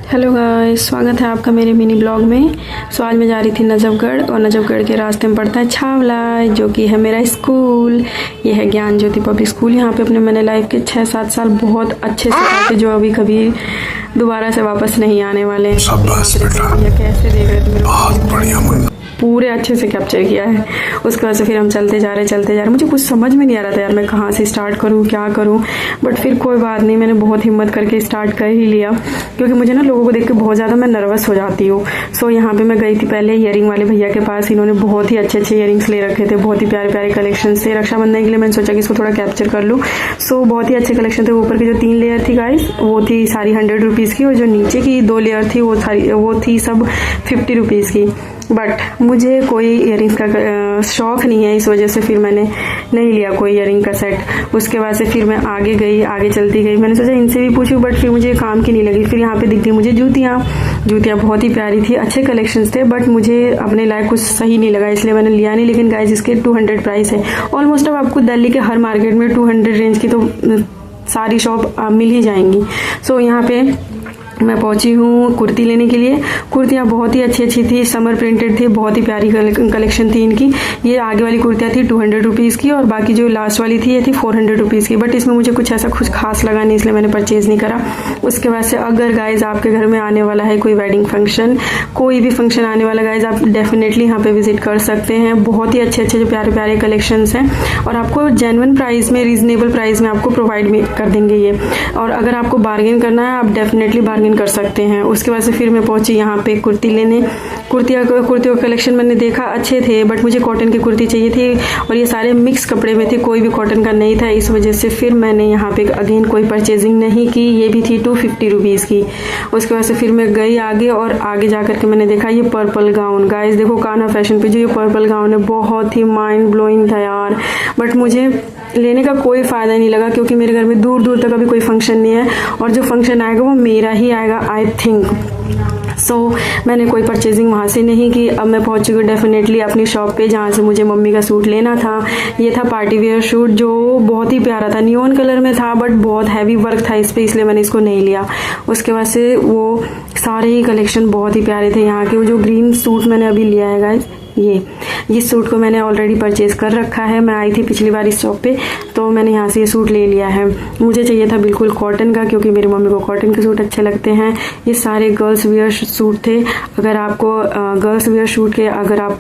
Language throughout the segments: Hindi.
हेलो गाइस, स्वागत है आपका मेरे मिनी ब्लॉग में। आज मैं जा रही थी नजफगढ़ और नजफगढ़ के रास्ते में पड़ता है छावला, जो कि है मेरा स्कूल। ये है ज्ञान ज्योति पब्लिक स्कूल। यहाँ पे अपने मैंने लाइफ के 6-7 साल बहुत अच्छे से काटे, जो अभी कभी दोबारा से वापस नहीं आने वाले हैं। कैसे देख रहे थे, बहुत बढ़िया, पूरे अच्छे से कैप्चर किया है। उसके बाद से फिर हम चलते जा रहे। मुझे कुछ समझ में नहीं आ रहा था यार, मैं कहाँ से स्टार्ट करूँ, क्या करूँ, बट फिर कोई बात नहीं, मैंने बहुत हिम्मत करके स्टार्ट कर ही लिया, क्योंकि मुझे ना लोगों को देख के बहुत ज़्यादा मैं नर्वस हो जाती हूँ। यहाँ पे मैं गई थी पहले ईयरिंग वाले भैया के पास। इन्होंने बहुत ही अच्छे ईयरिंग्स ले रखे थे, बहुत ही प्यारे प्यारे कलेक्शन थे। रक्षाबंधन के लिए मैंने सोचा कि इसको थोड़ा कैप्चर कर लूँ। बहुत ही अच्छे कलेक्शन थे। ऊपर की जो 3 लेयर थी गाइस, वो थी सारी 100 रुपीज़ की, और जो नीचे की 2 लेयर थी वो थी सब 50 रुपीज़ की। बट मुझे कोई इयरिंग्स का शौक़ नहीं है, इस वजह से फिर मैंने नहीं लिया कोई इयरिंग का सेट। उसके बाद से फिर मैं आगे चलती गई। मैंने सोचा इनसे भी पूछूं, बट फिर मुझे काम की नहीं लगी। फिर यहाँ पे दिख गई मुझे जूतियाँ बहुत ही प्यारी थी, अच्छे कलेक्शंस थे, बट मुझे अपने लायक कुछ सही नहीं लगा, इसलिए मैंने लिया नहीं। लेकिन गाइस इसके 200 प्राइस है। ऑलमोस्ट अब आपको दिल्ली के हर मार्केट में 200 रेंज की तो सारी शॉप मिल ही जाएंगी। यहाँ पे मैं पहुंची हूँ कुर्ती लेने के लिए। कुर्तियाँ बहुत ही अच्छी थी, समर प्रिंटेड थी, बहुत ही प्यारी कलेक्शन थी इनकी। ये आगे वाली कुर्तियाँ थी 200 रुपीज़ की, और बाकी जो लास्ट वाली थी ये थी 400 रुपीज़ की। बट इसमें मुझे कुछ ऐसा कुछ खास लगा नहीं, इसलिए मैंने परचेज़ नहीं करा। उसके बाद से अगर गाइज आपके घर में आने वाला है कोई वेडिंग फंक्शन, कोई भी फंक्शन आने वाला गाइज, आप डेफिनेटली यहाँ पे विजिट कर सकते हैं। बहुत ही अच्छे जो प्यारे प्यारे कलेक्शंस हैं, और आपको जेन्युइन प्राइस में, रीजनेबल प्राइस में आपको प्रोवाइड कर देंगे ये। और अगर आपको बार्गेन करना है, आप डेफिनेटली बार्गेन कर सकते हैं। उसके बाद से फिर मैं पहुंची यहाँ पे कुर्ती लेने। कुर्तियों का कलेक्शन मैंने देखा, अच्छे थे, बट मुझे कॉटन की कुर्ती चाहिए थी, और ये सारे मिक्स कपड़े में थे, कोई भी कॉटन का नहीं था। इस वजह से फिर मैंने यहाँ पे अगेन कोई परचेजिंग नहीं की। ये भी थी 250 रुपीज़ की। उसके बाद से फिर मैं गई आगे, और आगे जा करके मैंने देखा ये पर्पल गाउन। गाइस देखो, कान्हा फैशन पे जो ये पर्पल गाउन है, बहुत ही माइंड ब्लोइंग था यार। बट मुझे लेने का कोई फ़ायदा नहीं लगा, क्योंकि मेरे घर में दूर दूर तक अभी कोई फंक्शन नहीं है, और जो फंक्शन आएगा वो मेरा ही आएगा आई थिंक। मैंने कोई परचेजिंग वहाँ से नहीं की। अब मैं पहुँच चुकी डेफिनेटली अपनी शॉप पे, जहाँ से मुझे मम्मी का सूट लेना था। ये था पार्टी वेयर सूट, जो बहुत ही प्यारा था, नियॉन कलर में था, बट बहुत हैवी वर्क था इस पर, इसलिए मैंने इसको नहीं लिया। उसके बाद से वो सारे ही कलेक्शन बहुत ही प्यारे थे यहाँ के। वो जो ग्रीन सूट मैंने अभी लिया है गाइस, ये सूट को मैंने ऑलरेडी परचेज़ कर रखा है। मैं आई थी पिछली बार इस शॉप पे, तो मैंने यहाँ से ये सूट ले लिया है। मुझे चाहिए था बिल्कुल कॉटन का, क्योंकि मेरी मम्मी को कॉटन के सूट अच्छे लगते हैं। ये सारे गर्ल्स वियर सूट थे। अगर आपको गर्ल्स वियर सूट के अगर आप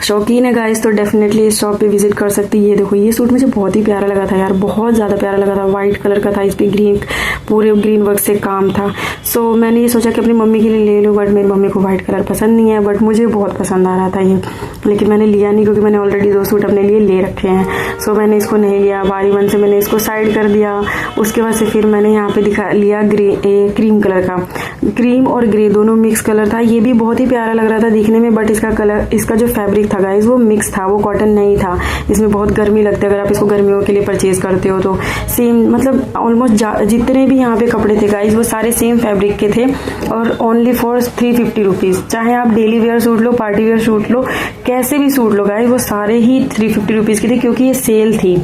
शौकीन है गाइस, तो डेफिनेटली इस शॉप पे विजिट कर सकती है। ये देखो, ये सूट मुझे बहुत ही प्यारा लगा था यार, बहुत ज़्यादा प्यारा लगा था। वाइट कलर का था, इस पर पूरे ग्रीन वर्क से काम था। मैंने ये सोचा कि अपनी मम्मी के लिए ले लूँ, बट मेरी मम्मी को वाइट कलर पसंद नहीं है, बट मुझे बहुत पसंद आ रहा था ये, लेकिन मैंने लिया नहीं, क्योंकि मैंने ऑलरेडी 2 सूट अपने लिए ले रखे हैं। मैंने इसको नहीं लिया। बारी वन से मैंने इसको साइड कर दिया। उसके बाद से फिर मैंने यहाँ पे लिया क्रीम कलर का। क्रीम और ग्रे दोनों मिक्स कलर था। ये भी बहुत ही प्यारा लग रहा था दिखने में, बट इसका जो फैब्रिक था गाइस, वो मिक्स था, वो कॉटन नहीं था। इसमें बहुत गर्मी लगती है अगर आप इसको गर्मियों के लिए परचेज करते हो तो। सेम मतलब ऑलमोस्ट जितने भी यहाँ पे कपड़े थे गाइस, वो सारे सेम फैब्रिक के थे, और ओनली फॉर 350 रुपीज़। चाहे आप डेली वेयर सूट लो, पार्टी वेयर सूट लो, कैसे भी सूट लो गाइस, वो सारे ही 350 रुपीज़ के थे, क्योंकि ये सेल थी।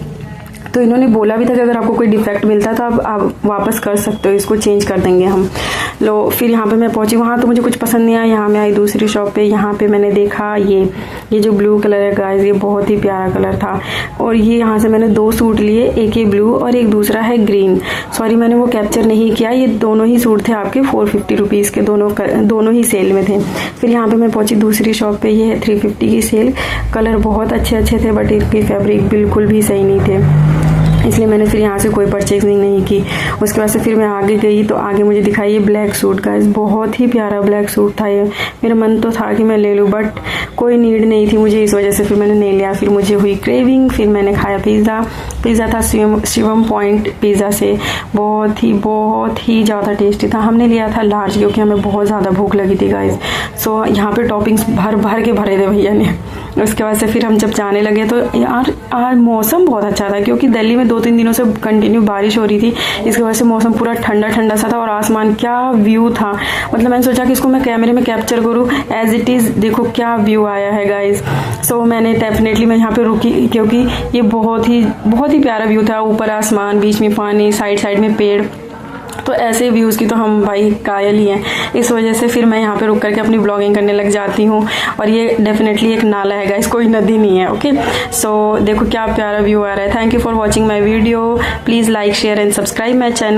तो इन्होंने बोला भी था कि अगर आपको कोई डिफेक्ट मिलता है तो आप वापस कर सकते हो, इसको चेंज कर देंगे हम। फिर यहाँ पे मैं पहुँची, वहाँ तो मुझे कुछ पसंद नहीं आया। यहाँ मैं आई दूसरी शॉप पे। यहाँ पे मैंने देखा ये जो ब्लू कलर है गाइस, ये बहुत ही प्यारा कलर था, और ये यहाँ से मैंने 2 सूट लिए, एक ये ब्लू और एक दूसरा है ग्रीन। सॉरी, मैंने वो कैप्चर नहीं किया। ये दोनों ही सूट थे आपके 450 रुपीज़ के, दोनों ही सेल में थे। फिर यहाँ पे मैं पहुँची दूसरी शॉप पे। ये है 350 की सेल। कलर बहुत अच्छे थे, बट इनकी फैब्रिक बिल्कुल भी सही नहीं थे, इसलिए मैंने फिर यहाँ से कोई परचेजिंग नहीं की। उसके बाद से फिर मैं आगे गई, तो आगे मुझे दिखाई ये ब्लैक सूट गाइस, बहुत ही प्यारा ब्लैक सूट था ये। मेरा मन तो था कि मैं ले लूँ, बट कोई नीड नहीं थी मुझे, इस वजह से फिर मैंने नहीं लिया। फिर मुझे हुई क्रेविंग, फिर मैंने खाया पिज़्ज़ा था शिवम पॉइंट पिज़्ज़ा से, बहुत ही ज़्यादा टेस्टी था। हमने लिया था लार्ज, क्योंकि हमें बहुत ज़्यादा भूख लगी थी गाइस। यहाँ पे टॉपिंग्स भर के भरे थे भैया ने। उसके बाद से फिर हम जब जाने लगे, तो यार मौसम बहुत अच्छा था, क्योंकि दिल्ली में 2-3 दिनों से कंटिन्यू बारिश हो रही थी। इसकी वजह से मौसम पूरा ठंडा सा था, और आसमान क्या व्यू था। मतलब मैंने सोचा कि इसको मैं कैमरे में कैप्चर करूँ एज इट इज़। देखो क्या व्यू आया है गाइस। मैंने डेफिनेटली मैं यहाँ पे रुकी, क्योंकि ये बहुत ही प्यारा व्यू था। ऊपर आसमान, बीच में पानी, साइड में पेड़, तो ऐसे व्यूज़ की तो हम भाई कायल ही हैं। इस वजह से फिर मैं यहाँ पे रुक करके अपनी ब्लॉगिंग करने लग जाती हूँ। और ये डेफिनेटली एक नाला है गाइस, कोई नदी नहीं है। ओके, सो देखो क्या प्यारा व्यू आ रहा है। Thank you for watching my video. Please like share and subscribe my channel.